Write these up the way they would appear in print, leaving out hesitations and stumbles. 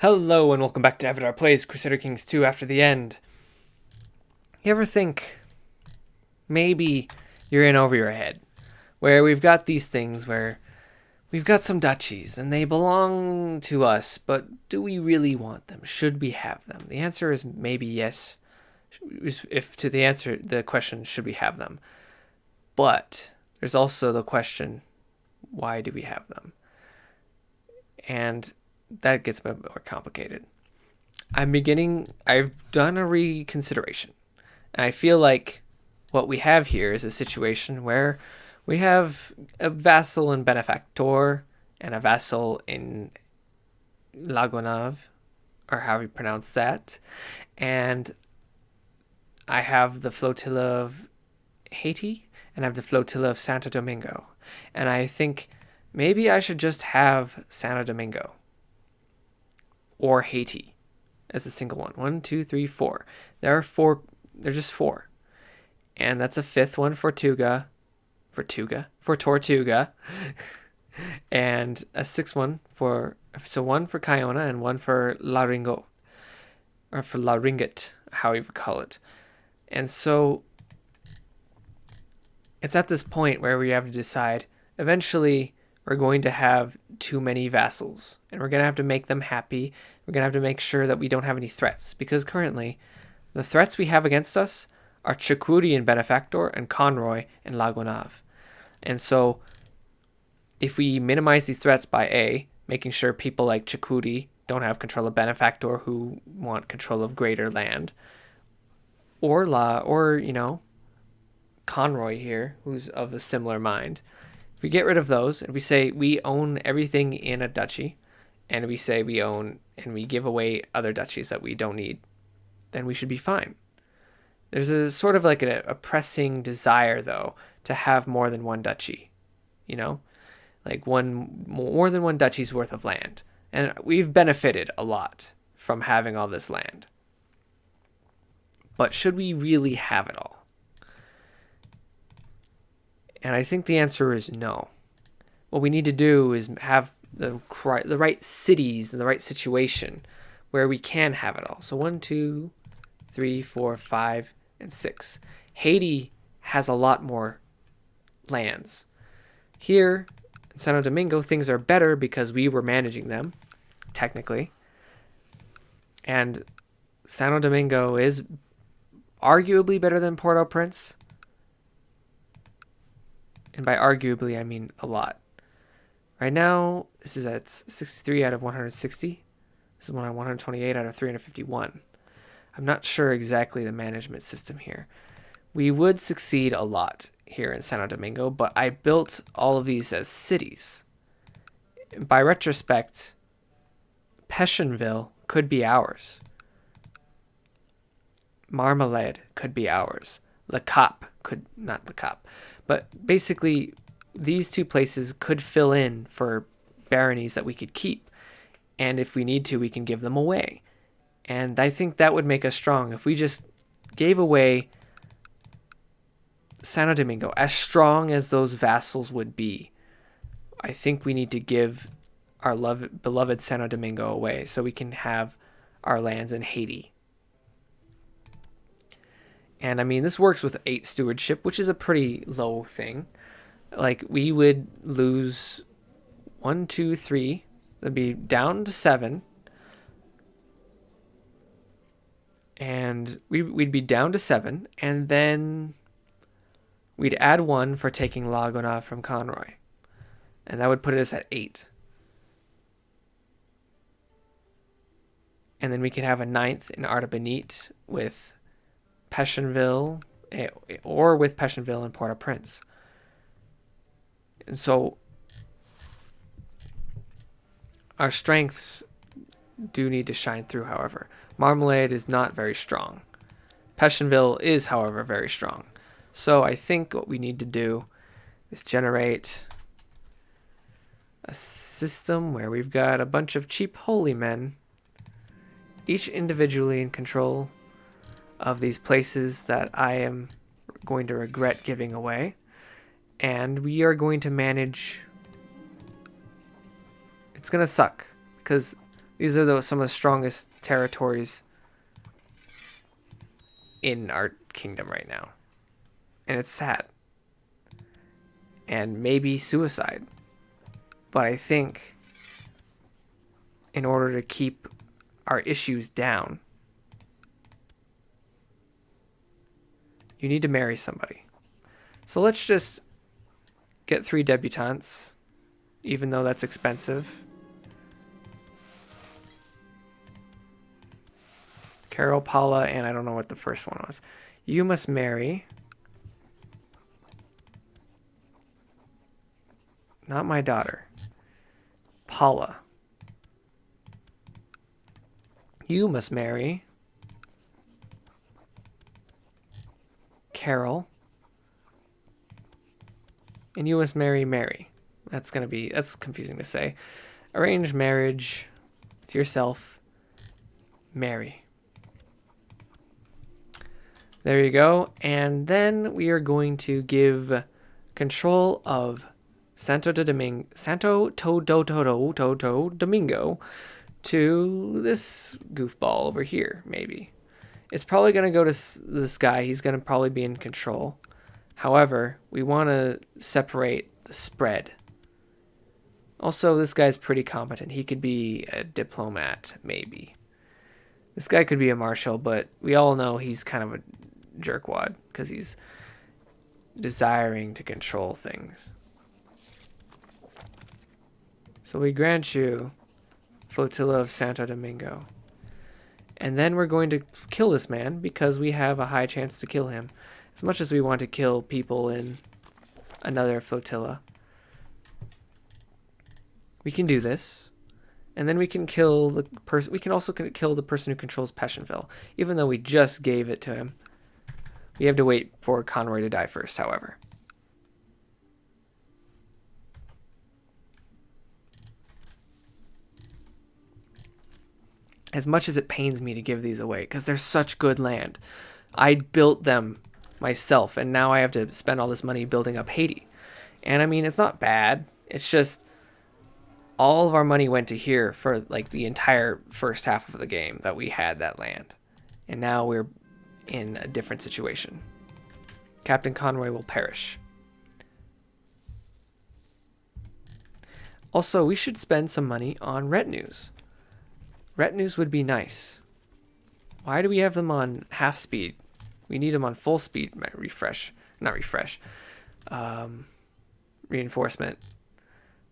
Hello and welcome back to Avatar Plays Crusader Kings 2 After the End. You ever think maybe you're in over your head, where we've got these things where we've got some duchies and they belong to us, but do we really want them? Should we have them? The answer is maybe yes. If to the answer, the question, should we have them? But there's also the question, why do we have them? And that gets a bit more complicated. I've done a reconsideration. And I feel like what we have here is a situation where we have a vassal in Benefactor and a vassal in Lagonav, or how we pronounce that. And I have the flotilla of Haiti and I have the flotilla of Santo Domingo. And I think maybe I should just have Santo Domingo or Haiti as a single one. 1, 2, 3, 4. There are 4. They're just 4. And that's a 5th one for Tortuga. And a 6th one for, so 1 for Kiona and 1 for La Ringo. Or for La Ringet, how you would call it. And so it's at this point where we have to decide, eventually we're going to have too many vassals. And we're going to have to make them happy. We're going to have to make sure that we don't have any threats. Because currently, the threats we have against us are Chakudi and Benefactor and Conroy and Lagonav. And so, if we minimize these threats by A, making sure people like Chakudi don't have control of Benefactor who want control of greater land, or Conroy here, who's of a similar mind. If we get rid of those and we say we own everything in a duchy, and we say we own and we give away other duchies that we don't need, then we should be fine. There's a sort of like a pressing desire, though, to have more than one duchy, like more than one duchy's worth of land. And we've benefited a lot from having all this land. But should we really have it all? And I think the answer is no. What we need to do is have the right cities and the right situation where we can have it all. So 1, 2, 3, 4, 5, and 6. Haiti has a lot more lands. Here in Santo Domingo, things are better because we were managing them, technically. And Santo Domingo is arguably better than Port-au-Prince. And by arguably, I mean a lot. Right now, this is at 63 out of 160. This is 128 out of 351. I'm not sure exactly the management system here. We would succeed a lot here in Santo Domingo, but I built all of these as cities. By retrospect, Pétionville could be ours. Marmalade could be ours. Le Cap could, not Le Cap, but basically these two places could fill in for baronies that we could keep. And if we need to, we can give them away. And I think that would make us strong. If we just gave away Santo Domingo, as strong as those vassals would be, I think we need to give our beloved Santo Domingo away so we can have our lands in Haiti. And I mean, this works with 8 stewardship, which is a pretty low thing. Like, we would lose 1, 2, 3. That'd be down to 7. And we'd be down to 7. And then we'd add 1 for taking Laguna from Conroy. And that would put us at 8. And then we could have a 9th in Artabanite with Pétionville, or with Pétionville and Port-au-Prince. And so our strengths do need to shine through, however. Marmalade is not very strong. Pétionville is, however, very strong. So I think what we need to do is generate a system where we've got a bunch of cheap holy men, each individually in control of these places that I am going to regret giving away. And we are going to manage. It's going to suck because These are some of the strongest territories in our kingdom right now. And it's sad. And maybe suicide. But I think in order to keep our issues down, you need to marry somebody. So let's just get 3 debutantes, even though that's expensive. Carol, Paula, and I don't know what the first one was. You must marry... Not my daughter. Paula. You must marry... Carol. And you must marry Mary. That's confusing to say. Arrange marriage with yourself, Mary. There you go. And then we are going to give control of Santo Domingo to this goofball over here, maybe. It's probably going to go to this guy. He's going to probably be in control. However, we want to separate the spread. Also, this guy's pretty competent. He could be a diplomat, maybe. This guy could be a marshal, but we all know he's kind of a jerkwad because he's desiring to control things. So we grant you Flotilla of Santo Domingo. And then we're going to kill this man because we have a high chance to kill him. As much as we want to kill people in another flotilla. We can do this. And then we can kill the person. We can also kill the person who controls Peschenville. Even though we just gave it to him. We have to wait for Conroy to die first, however. As much as it pains me to give these away, because they're such good land. I built them myself, and now I have to spend all this money building up Haiti. And I mean, it's not bad. It's just all of our money went to here for like the entire first half of the game that we had that land. And now we're in a different situation. Captain Conroy will perish. Also, we should spend some money on retinues. Retinues would be nice. Why do we have them on half speed? We need them on full speed. Reinforcement.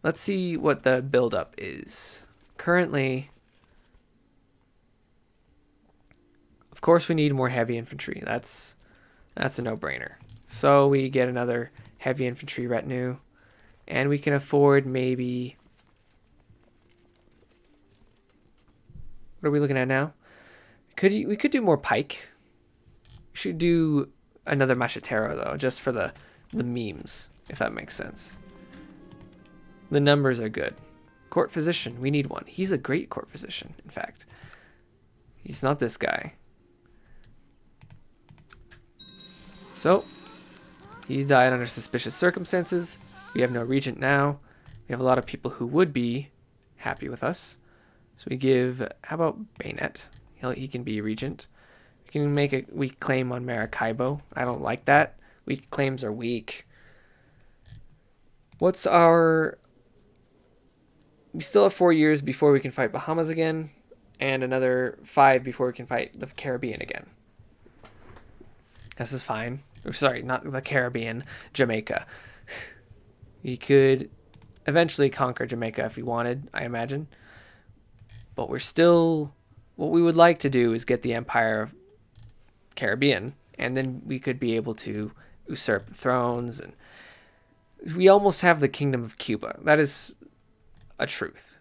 Let's see what the buildup is. Currently, of course, we need more heavy infantry. That's a no-brainer. So we get another heavy infantry retinue, and we can afford maybe... What are we looking at now? We could do more pike. We should do another machetero though, just for the memes, if that makes sense. The numbers are good. Court physician, we need one. He's a great court physician, in fact. He's not this guy. So, he died under suspicious circumstances. We have no regent now. We have a lot of people who would be happy with us. So we give, how about Bayonet? He can be regent. We can make a weak claim on Maracaibo. I don't like that. Weak claims are weak. What's our... We still have 4 years before we can fight Bahamas again, and another 5 before we can fight the Caribbean again. This is fine. Sorry, not the Caribbean, Jamaica. We could eventually conquer Jamaica if we wanted, I imagine. But we're still... What we would like to do is get the Empire of Caribbean, and then we could be able to usurp the thrones. And we almost have the Kingdom of Cuba. That is a truth.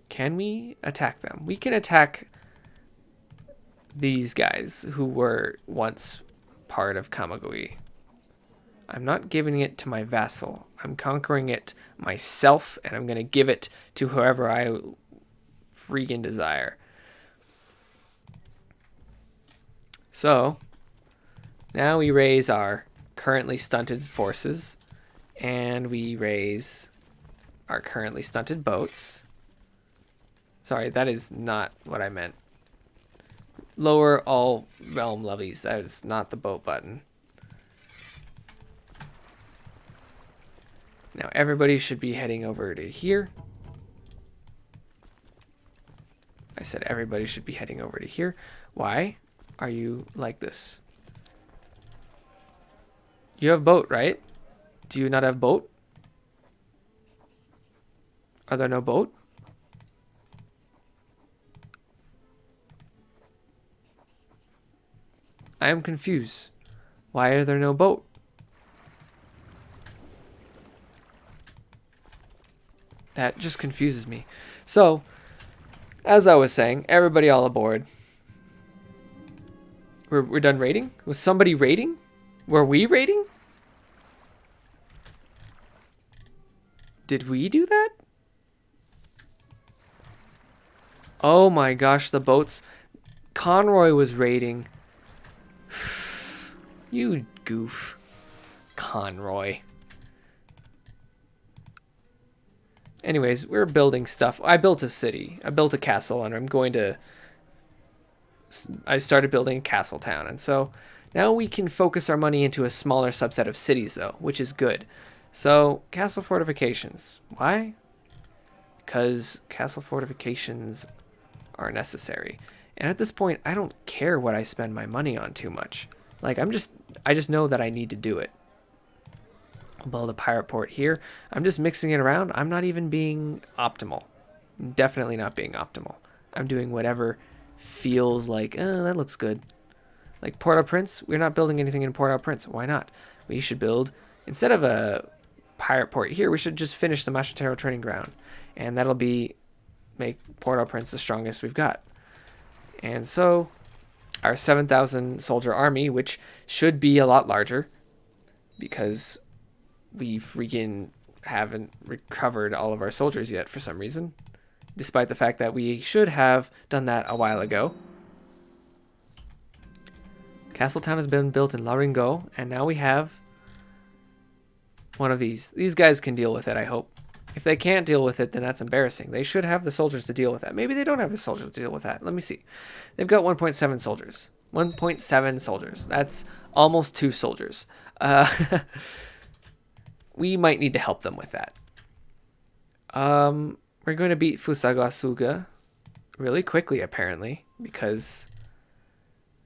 Can we attack them? We can attack these guys who were once part of Kamagui. I'm not giving it to my vassal. I'm conquering it myself, and I'm going to give it to whoever I freaking desire. So, now we raise our currently stunted forces, and we raise our currently stunted boats. Sorry, that is not what I meant. Lower all realm levies. That is not the boat button. Now everybody should be heading over to here. I said everybody should be heading over to here. Why are you like this? You have boat, right? Do you not have boat? Are there no boat? I am confused. Why are there no boat? That just confuses me. So, as I was saying, everybody all aboard. We're done raiding? Was somebody raiding? Were we raiding? Did we do that? Oh my gosh, the boats. Conroy was raiding. You goof. Conroy. Anyways, we're building stuff. I built a city. I built a castle, and I started building a castle town. And so now we can focus our money into a smaller subset of cities, though, which is good. So, castle fortifications. Why? Because castle fortifications are necessary. And at this point, I don't care what I spend my money on too much. Like, I just know that I need to do it. I'll build a pirate port here. I'm just mixing it around. I'm not even being optimal. Definitely not being optimal. I'm doing whatever feels like, that looks good. Like Port-au-Prince, we're not building anything in Port-au-Prince. Why not? We should build, instead of a pirate port here, we should just finish the Machitero training ground. And that'll make Port-au-Prince the strongest we've got. And so, our 7,000 soldier army, which should be a lot larger, because we freaking haven't recovered all of our soldiers yet for some reason, despite the fact that we should have done that a while ago. Castletown has been built in La Ringo, and now we have one of these. These guys can deal with it, I hope. If they can't deal with it, then that's embarrassing. They should have the soldiers to deal with that. Maybe they don't have the soldiers to deal with that. Let me see. They've got 1.7 soldiers. 1.7 soldiers. That's almost 2 soldiers. We might need to help them with that. We're going to beat Fusagasuga really quickly, apparently, because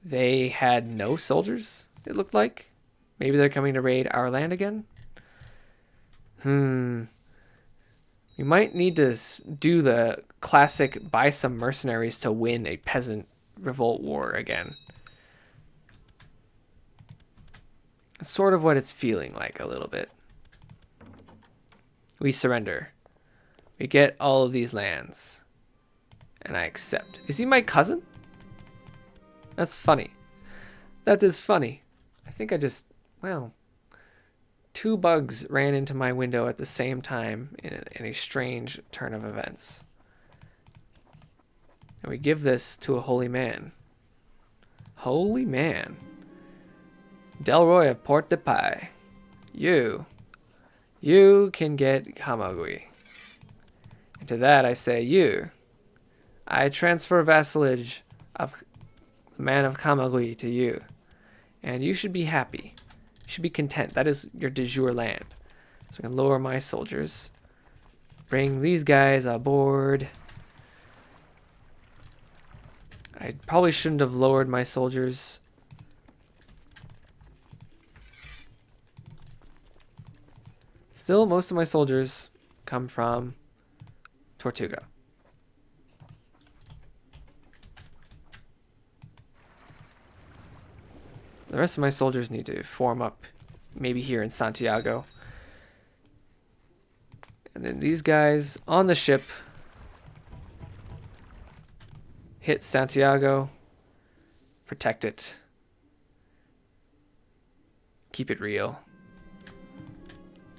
they had no soldiers, it looked like. Maybe they're coming to raid our land again? We might need to do the classic buy some mercenaries to win a peasant revolt war again. It's sort of what it's feeling like a little bit. We surrender. We get all of these lands. And I accept. Is he my cousin? That's funny. That is funny. I think I just, well, 2 bugs ran into my window at the same time in a strange turn of events. And we give this to a holy man. Holy man. Delroy of Port de Paix. You can get Kamagui. And to that I say, I transfer vassalage of the man of Kamagui to you. And you should be happy. You should be content. That is your de jure land. So I can lower my soldiers. Bring these guys aboard. I probably shouldn't have lowered my soldiers. Still, most of my soldiers come from Tortuga. The rest of my soldiers need to form up maybe here in Santiago. And then these guys on the ship hit Santiago, protect it, keep it real.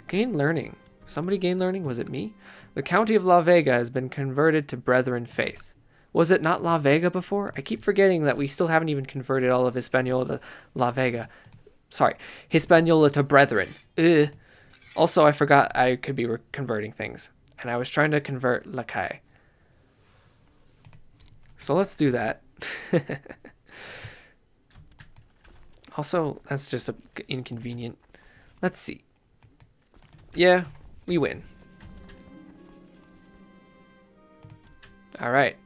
Gain learning. Somebody gain learning? Was it me? The county of La Vega has been converted to Brethren faith. Was it not La Vega before? I keep forgetting that we still haven't even converted all of Hispaniola to La Vega. Sorry, Hispaniola to Brethren. Ugh. Also, I forgot I could be converting things. And I was trying to convert Lacai. So let's do that. Also, that's just inconvenient. Let's see. Yeah, we win. All right.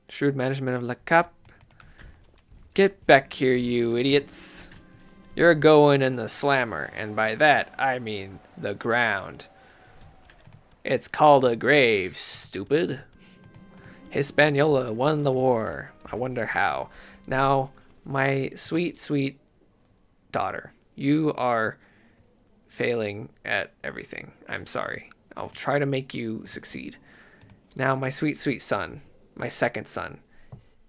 Shrewd management of La Cap. Get back here, you idiots. You're going in the slammer, and by that, I mean the ground. It's called a grave, stupid. Hispaniola won the war. I wonder how. Now, my sweet, sweet daughter, you are failing at everything. I'm sorry. I'll try to make you succeed. Now, my sweet, sweet son, my second son.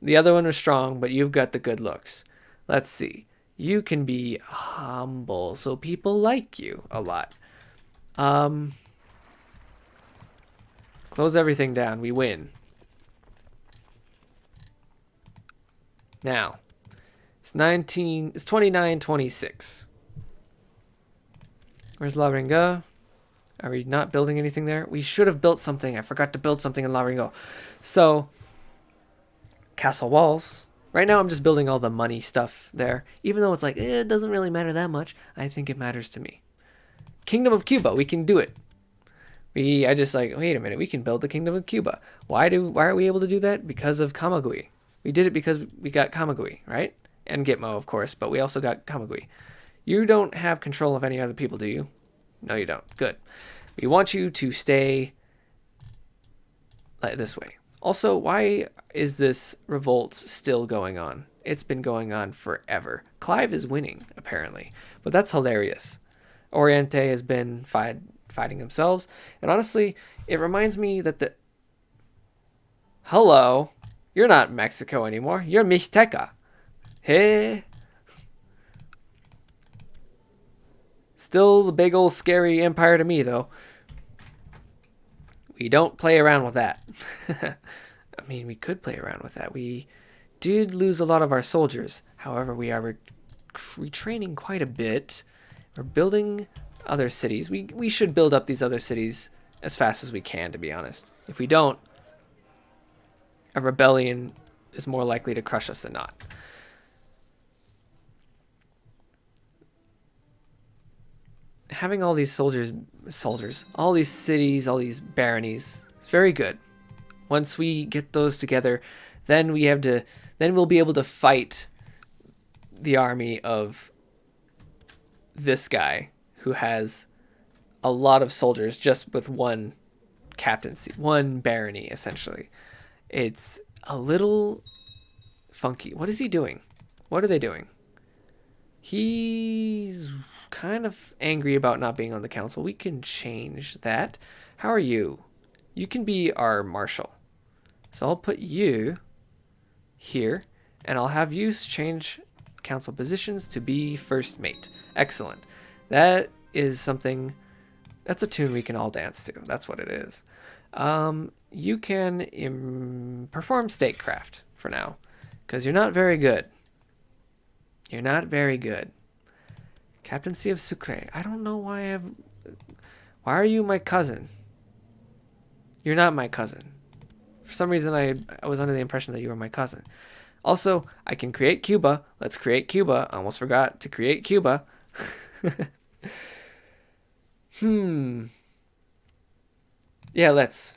The other one was strong, but you've got the good looks. Let's see. You can be humble, so people like you a lot. Close everything down. We win. Now, it's 29-26. Where's La Ringa? Are we not building anything there? We should have built something. I forgot to build something in La Ringa. So, castle walls. Right now I'm just building all the money stuff there. Even though it's like, it doesn't really matter that much. I think it matters to me. Kingdom of Cuba. We can do it. I just like, wait a minute. We can build the Kingdom of Cuba. Why are we able to do that? Because of Kamagui. We did it because we got Kamagui, right? And Gitmo, of course. But we also got Kamagui. You don't have control of any other people, do you? No, you don't. Good. We want you to stay like this way. Also, why is this revolt still going on? It's been going on forever. Clive is winning, apparently. But that's hilarious. Oriente has been fighting themselves. And honestly, it reminds me that the... Hello. You're not Mexico anymore. You're Mixteca. Hey. Still the big old scary empire to me, though. We don't play around with that. I mean, we could play around with that. We did lose a lot of our soldiers. However, we are retraining quite a bit. We're building other cities. We should build up these other cities as fast as we can, to be honest. If we don't, a rebellion is more likely to crush us than not. Having all these soldiers, all these cities, all these baronies, it's very good. Once we get those together, then we'll be able to fight the army of this guy who has a lot of soldiers just with one captaincy, one barony, essentially. It's a little funky. What is he doing? What are they doing? He's kind of angry about not being on the council. We can change that. How are you? You can be our marshal. So I'll put you here, and I'll have you change council positions to be first mate. Excellent. That is something, that's a tune we can all dance to. That's what it is. You can perform statecraft for now, because you're not very good. You're not very good. Captaincy of Sucre. I don't know why why are you my cousin? You're not my cousin. For some reason, I was under the impression that you were my cousin. Also, I can create Cuba. Let's create Cuba. I almost forgot to create Cuba. Yeah, let's.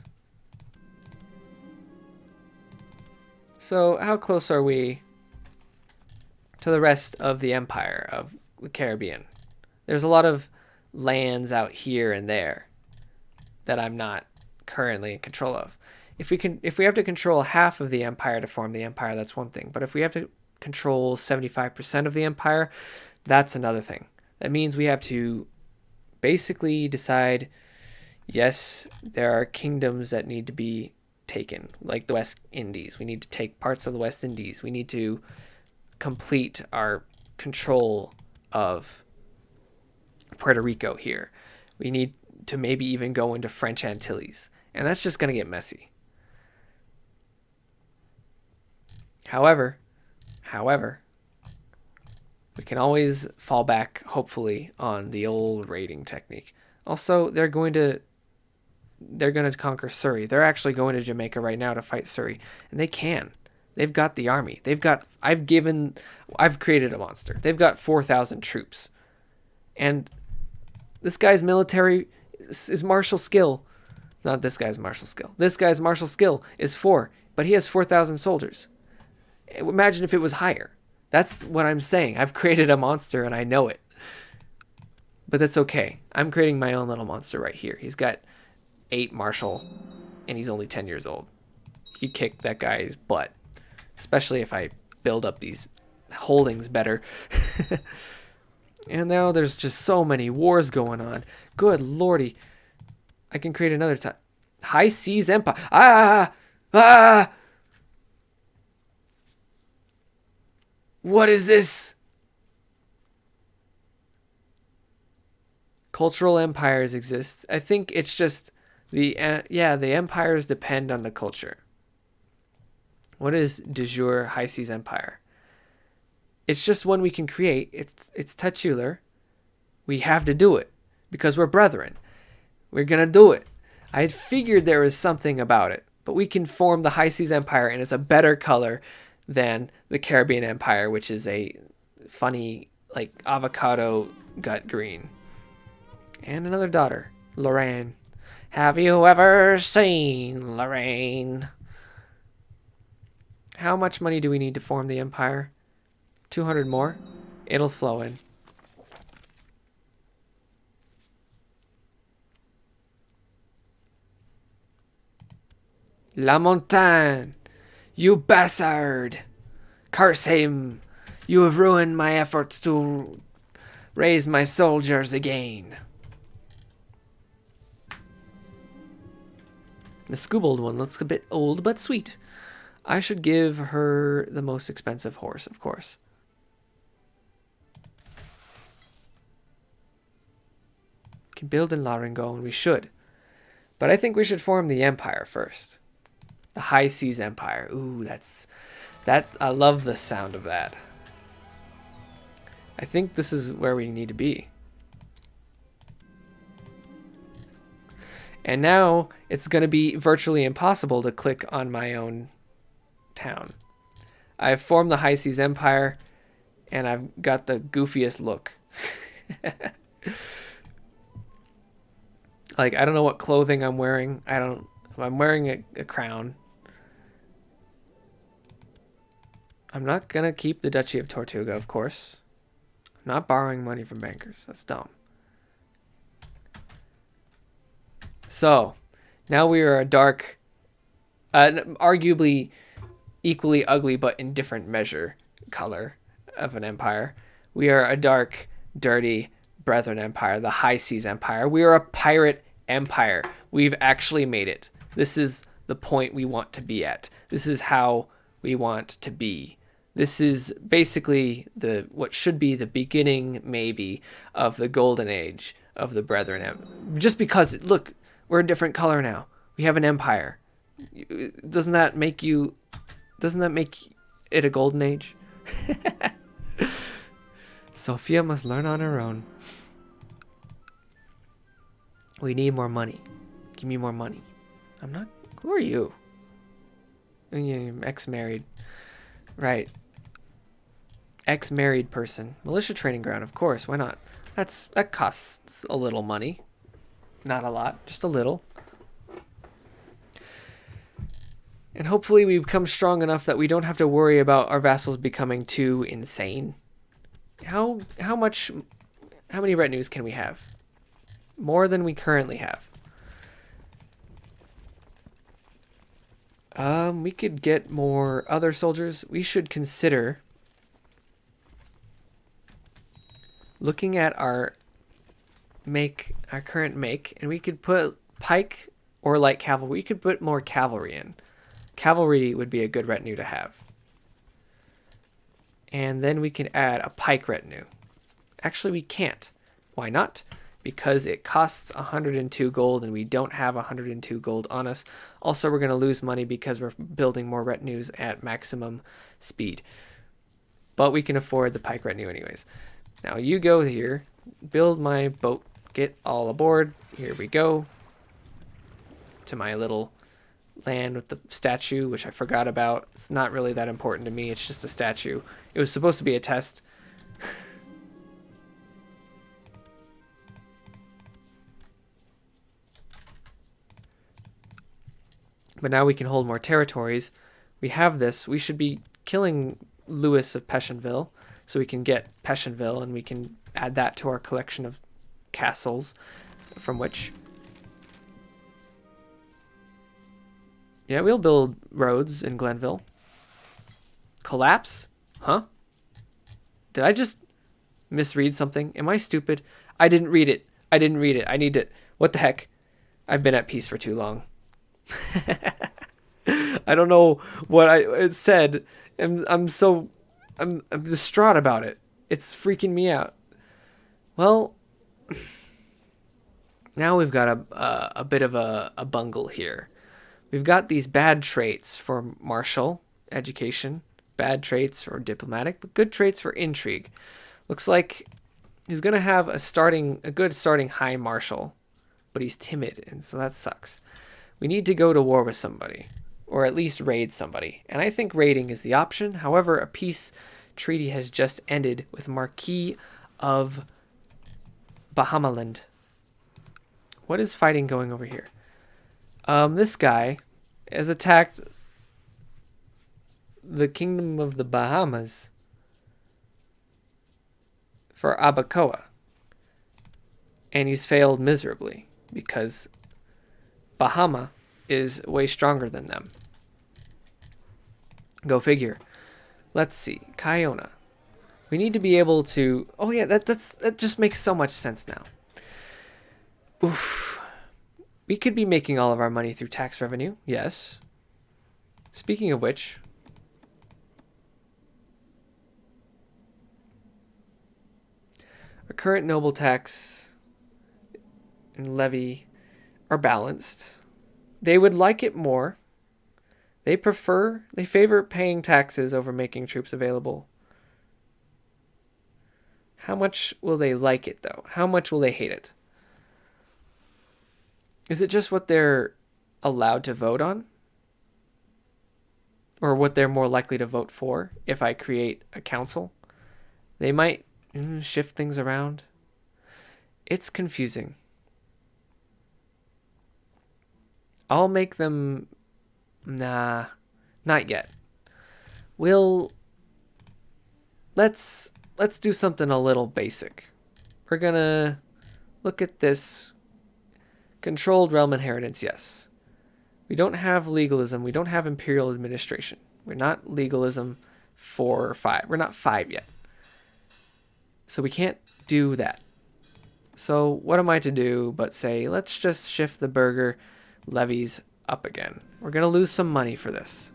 So, how close are we to the rest of the empire of the Caribbean? There's a lot of lands out here and there that I'm not currently in control of. If we have to control half of the empire to form the empire, that's one thing. But if we have to control 75% of the empire, that's another thing. That means we have to basically decide, yes, there are kingdoms that need to be taken, like the West Indies. We need to take parts of the West Indies. We need to complete our control of Puerto Rico here. We need to maybe even go into French Antilles. And that's just going to get messy. However, we can always fall back, hopefully, on the old raiding technique. Also, they're going to conquer Surrey. They're actually going to Jamaica right now to fight Surrey, and they can. They've got the army. I've created a monster. They've got 4,000 troops. And this guy's military is martial skill. Not this guy's martial skill. This guy's martial skill is 4, but he has 4,000 soldiers. Imagine if it was higher. That's what I'm saying. I've created a monster and I know it. But that's okay. I'm creating my own little monster right here. He's got 8 martial and he's only 10 years old. He kick that guy's butt. Especially if I build up these holdings better. And now there's just so many wars going on. Good lordy. I can create another time. High Seas Empire. Ah! What is this? Cultural empires exist. I think it's just the empires depend on the culture. What is de jure High Seas Empire? It's just one we can create. It's titular. We have to do it because we're brethren. We're gonna do it. I had figured there was something about it, but we can form the High Seas Empire, and it's a better color than the Caribbean Empire, which is a funny, like, avocado gut green. And another daughter, Lorraine. Have you ever seen Lorraine? How much money do we need to form the empire? 200 more? It'll flow in. La Montagne! You bastard! Curse him! You have ruined my efforts to raise my soldiers again. The Skoobold one looks a bit old but sweet. I should give her the most expensive horse, of course. We can build in Laringo, and we should. But I think we should form the empire first. The High Seas Empire. Ooh, that's I love the sound of that. I think this is where we need to be. And now it's going to be virtually impossible to click on my own town. I've formed the High Seas Empire, and I've got the goofiest look. Like, I don't know what clothing I'm wearing. I'm wearing a crown. I'm not going to keep the Duchy of Tortuga, of course. I'm not borrowing money from bankers. That's dumb. So, now we are a dark, arguably equally ugly but in different measure color of an empire. We are a dark, dirty Brethren Empire, the High Seas Empire. We are a pirate empire. We've actually made it. This is the point we want to be at. This is how we want to be. This is basically what should be the beginning, maybe, of the golden age of the Brethren. Just because, look, we're a different color now. We have an empire. Doesn't that make it a golden age? Sophia must learn on her own. We need more money. Give me more money. Who are you? I'm ex-married. Right. Ex-married person. Militia training ground, of course. Why not? That costs a little money. Not a lot, just a little. And hopefully we become strong enough that we don't have to worry about our vassals becoming too insane. How many retinues can we have? More than we currently have. We could get more other soldiers. We should consider looking at our current make, and we could put pike or light cavalry. We could put more cavalry in. Cavalry would be a good retinue to have. And then we can add a pike retinue. Actually, we can't. Why not? Because it costs 102 gold, and we don't have 102 gold on us. Also, we're going to lose money because we're building more retinues at maximum speed. But we can afford the pike retinue anyways. Now you go here, build my boat, get all aboard. Here we go. To my little land with the statue, which I forgot about. It's not really that important to me. It's just a statue. It was supposed to be a test. But now we can hold more territories. We have this. We should be killing Lewis of Peshenville so we can get Peshenville, and we can add that to our collection of castles from which... Yeah, we'll build roads in Glenville. Collapse? Huh? Did I just misread something? Am I stupid? I didn't read it. I didn't read it. I need to... What the heck? I've been at peace for too long. I don't know what it said. I'm distraught about it. It's freaking me out. Well, now we've got a bit of a bungle here. We've got these bad traits for martial education, bad traits for diplomatic, but good traits for intrigue. Looks like he's gonna have a good starting high martial, but he's timid, and so that sucks. We need to go to war with somebody, or at least raid somebody, and I think raiding is the option. However, a peace treaty has just ended with Marquis of Bahamaland. What is fighting going over here? This guy has attacked the Kingdom of the Bahamas for Abacoa, and he's failed miserably because Bahama is way stronger than them. Go figure. Let's see. Kiona. We need to be able to... Oh yeah, that just makes so much sense now. Oof. We could be making all of our money through tax revenue. Yes. Speaking of which... Our current noble tax and levy are balanced. They would like it more. They favor paying taxes over making troops available. How much will they like it, though? How much will they hate it? Is it just what they're allowed to vote on? Or what they're more likely to vote for if I create a council? They might shift things around. It's confusing. I'll make them... Nah, not yet. Let's do something a little basic. We're gonna look at this. Controlled realm inheritance, yes. We don't have legalism. We don't have imperial administration. We're not legalism 4 or 5. We're not 5 yet. So we can't do that. So what am I to do but say, let's just shift the burger levies up again. We're going to lose some money for this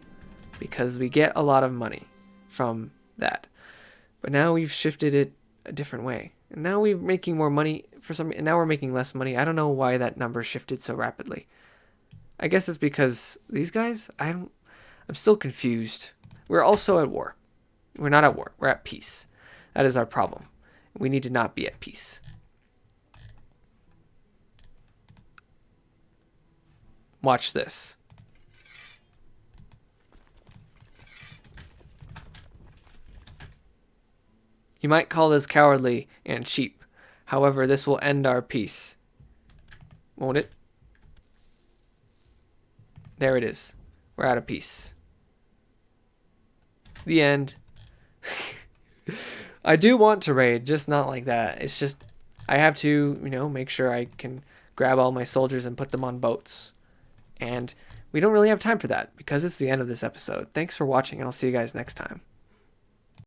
because we get a lot of money from that. But now we've shifted it a different way. And now we're making more money for some, and now we're making less money. I don't know why that number shifted so rapidly. I guess it's because these guys, I'm still confused. We're also at war. We're not at war. We're at peace. That is our problem. We need to not be at peace. Watch this. You might call this cowardly and cheap. However, this will end our peace. Won't it? There it is. We're out of peace. The end. I do want to raid, just not like that. It's just, I have to, make sure I can grab all my soldiers and put them on boats. And we don't really have time for that because it's the end of this episode. Thanks for watching, and I'll see you guys next time.